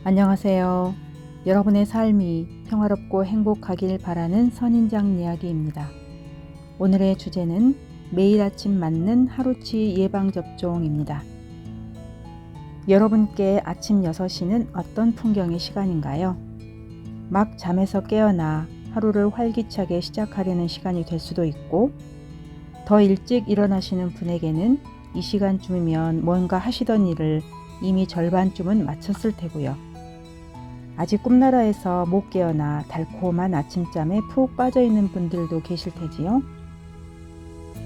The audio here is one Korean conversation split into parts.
안녕하세요. 여러분의 삶이 평화롭고 행복하길 바라는 선인장 이야기입니다. 오늘의 주제는 매일 아침 맞는 하루치 예방접종입니다. 여러분께 아침 6시는 어떤 풍경의 시간인가요? 막 잠에서 깨어나 하루를 활기차게 시작하려는 시간이 될 수도 있고, 더 일찍 일어나시는 분에게는 이 시간쯤이면 뭔가 하시던 일을 이미 절반쯤은 마쳤을 테고요. 아직 꿈나라에서 못 깨어나 달콤한 아침잠에 푹 빠져있는 분들도 계실 테지요.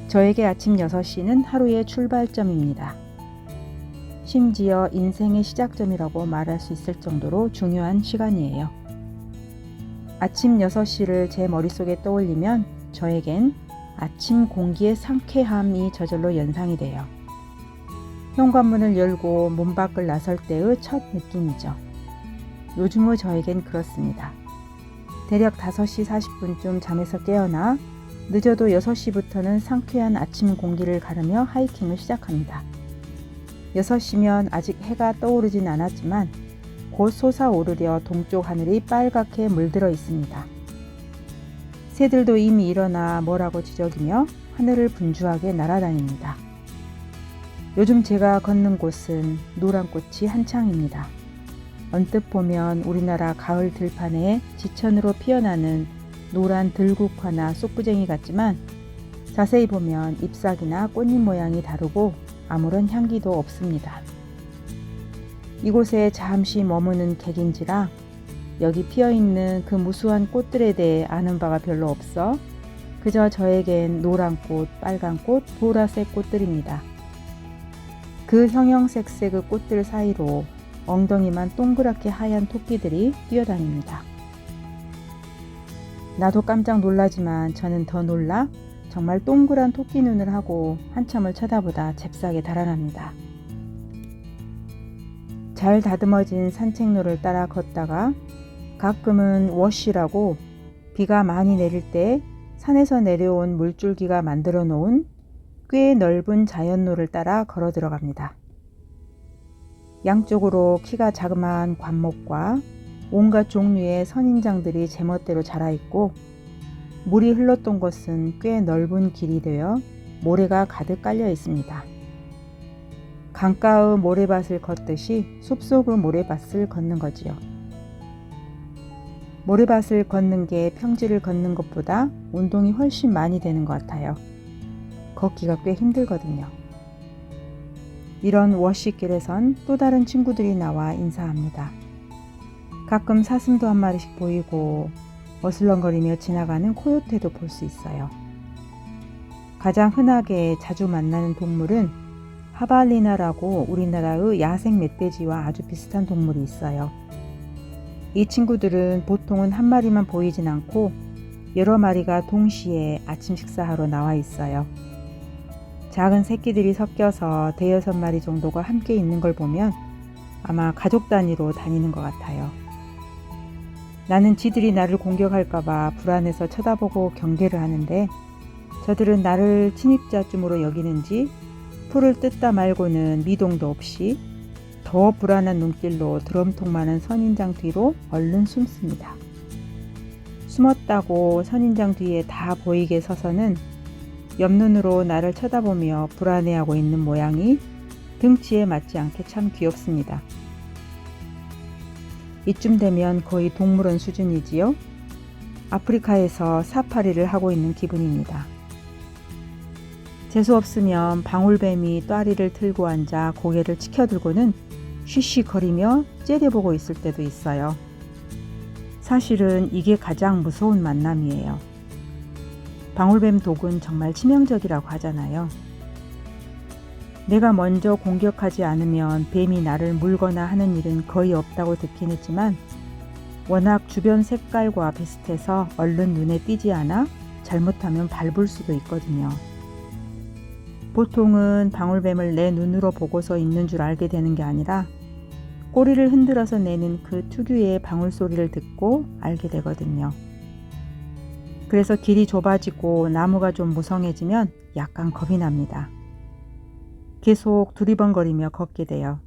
저에게 아침 6시는 하루의 출발점입니다. 심지어 인생의 시작점이라고 말할 수 있을 정도로 중요한 시간이에요. 아침 6시를 제 머릿속에 떠올리면 저에겐 아침 공기의 상쾌함이 저절로 연상이 돼요. 현관문을 열고 문 밖을 나설 때의 첫 느낌이죠. 요즘의 저에겐 그렇습니다. 대략 5시 40분쯤 잠에서 깨어나 늦어도 6시부터는 상쾌한 아침 공기를 가르며 하이킹을 시작합니다. 6시면 아직 해가 떠오르진 않았지만 곧 솟아오르려 동쪽 하늘이 빨갛게 물들어 있습니다. 새들도 이미 일어나 뭐라고 지저귀며 하늘을 분주하게 날아다닙니다. 요즘 제가 걷는 곳은 노란 꽃이 한창입니다. 언뜻 보면 우리나라 가을 들판에 지천으로 피어나는 노란 들국화나 쑥부쟁이 같지만 자세히 보면 잎사귀나 꽃잎 모양이 다르고 아무런 향기도 없습니다. 이곳에 잠시 머무는 객인지라 여기 피어있는 그 무수한 꽃들에 대해 아는 바가 별로 없어 그저 저에겐 노란 꽃, 빨간 꽃, 보라색 꽃들입니다. 그 형형색색의 꽃들 사이로 엉덩이만 동그랗게 하얀 토끼들이 뛰어다닙니다. 나도 깜짝 놀라지만 저는 더 놀라 정말 동그란 토끼 눈을 하고 한참을 쳐다보다 잽싸게 달아납니다. 잘 다듬어진 산책로를 따라 걷다가 가끔은 워시라고 비가 많이 내릴 때 산에서 내려온 물줄기가 만들어 놓은 꽤 넓은 자연로를 따라 걸어 들어갑니다. 양쪽으로 키가 자그마한 관목과 온갖 종류의 선인장들이 제멋대로 자라있고 물이 흘렀던 곳은 꽤 넓은 길이 되어 모래가 가득 깔려 있습니다. 강가의 모래밭을 걷듯이 숲속의 모래밭을 걷는 거지요. 모래밭을 걷는 게 평지를 걷는 것보다 운동이 훨씬 많이 되는 것 같아요. 걷기가 꽤 힘들거든요. 이런 워시길에선 또 다른 친구들이 나와 인사합니다. 가끔 사슴도 한 마리씩 보이고 어슬렁거리며 지나가는 코요테도 볼 수 있어요. 가장 흔하게 자주 만나는 동물은 하발리나라고 우리나라의 야생 멧돼지와 아주 비슷한 동물이 있어요. 이 친구들은 보통은 한 마리만 보이진 않고 여러 마리가 동시에 아침 식사하러 나와 있어요. 작은 새끼들이 섞여서 5-6마리 정도가 함께 있는 걸 보면 아마 가족 단위로 다니는 것 같아요. 나는 지들이 나를 공격할까봐 불안해서 쳐다보고 경계를 하는데 저들은 나를 침입자쯤으로 여기는지 풀을 뜯다 말고는 미동도 없이 더 불안한 눈길로 드럼통 많은 선인장 뒤로 얼른 숨습니다. 숨었다고 선인장 뒤에 다 보이게 서서는 옆눈으로 나를 쳐다보며 불안해하고 있는 모양이 등치에 맞지 않게 참 귀엽습니다. 이쯤 되면 거의 동물원 수준이지요. 아프리카에서 사파리를 하고 있는 기분입니다. 재수 없으면 방울뱀이 또아리를 틀고 앉아 고개를 치켜들고는 쉬쉬거리며 째려보고 있을 때도 있어요. 사실은 이게 가장 무서운 만남이에요. 방울뱀 독은 정말 치명적이라고 하잖아요. 내가 먼저 공격하지 않으면 뱀이 나를 물거나 하는 일은 거의 없다고 듣긴 했지만 워낙 주변 색깔과 비슷해서 얼른 눈에 띄지 않아 잘못하면 밟을 수도 있거든요. 보통은 방울뱀을 내 눈으로 보고서 있는 줄 알게 되는 게 아니라 꼬리를 흔들어서 내는 그 특유의 방울 소리를 듣고 알게 되거든요. 그래서 길이 좁아지고 나무가 좀 무성해지면 약간 겁이 납니다. 계속 두리번거리며 걷게 돼요.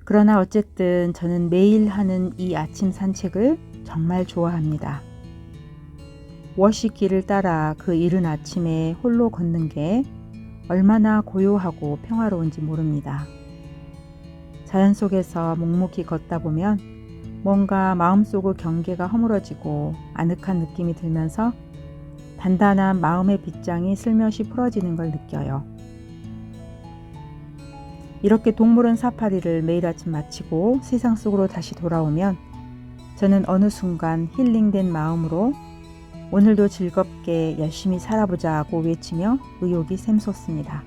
그러나 어쨌든 저는 매일 하는 이 아침 산책을 정말 좋아합니다. 워시길을 따라 그 이른 아침에 홀로 걷는 게 얼마나 고요하고 평화로운지 모릅니다. 자연 속에서 묵묵히 걷다 보면 뭔가 마음속의 경계가 허물어지고 아늑한 느낌이 들면서 단단한 마음의 빗장이 슬며시 풀어지는 걸 느껴요. 이렇게 동물원 사파리를 매일 아침 마치고 세상 속으로 다시 돌아오면 저는 어느 순간 힐링된 마음으로 오늘도 즐겁게 열심히 살아보자고 외치며 의욕이 샘솟습니다.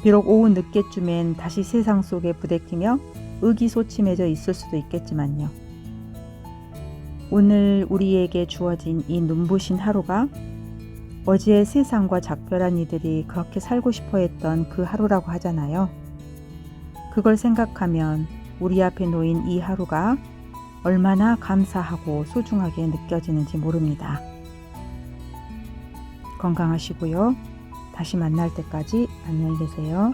비록 오후 늦게쯤엔 다시 세상 속에 부대끼며 의기소침해져 있을 수도 있겠지만요. 오늘 우리에게 주어진 이 눈부신 하루가 어제의 세상과 작별한 이들이 그렇게 살고 싶어 했던 그 하루라고 하잖아요. 그걸 생각하면 우리 앞에 놓인 이 하루가 얼마나 감사하고 소중하게 느껴지는지 모릅니다. 건강하시고요. 다시 만날 때까지 안녕히 계세요.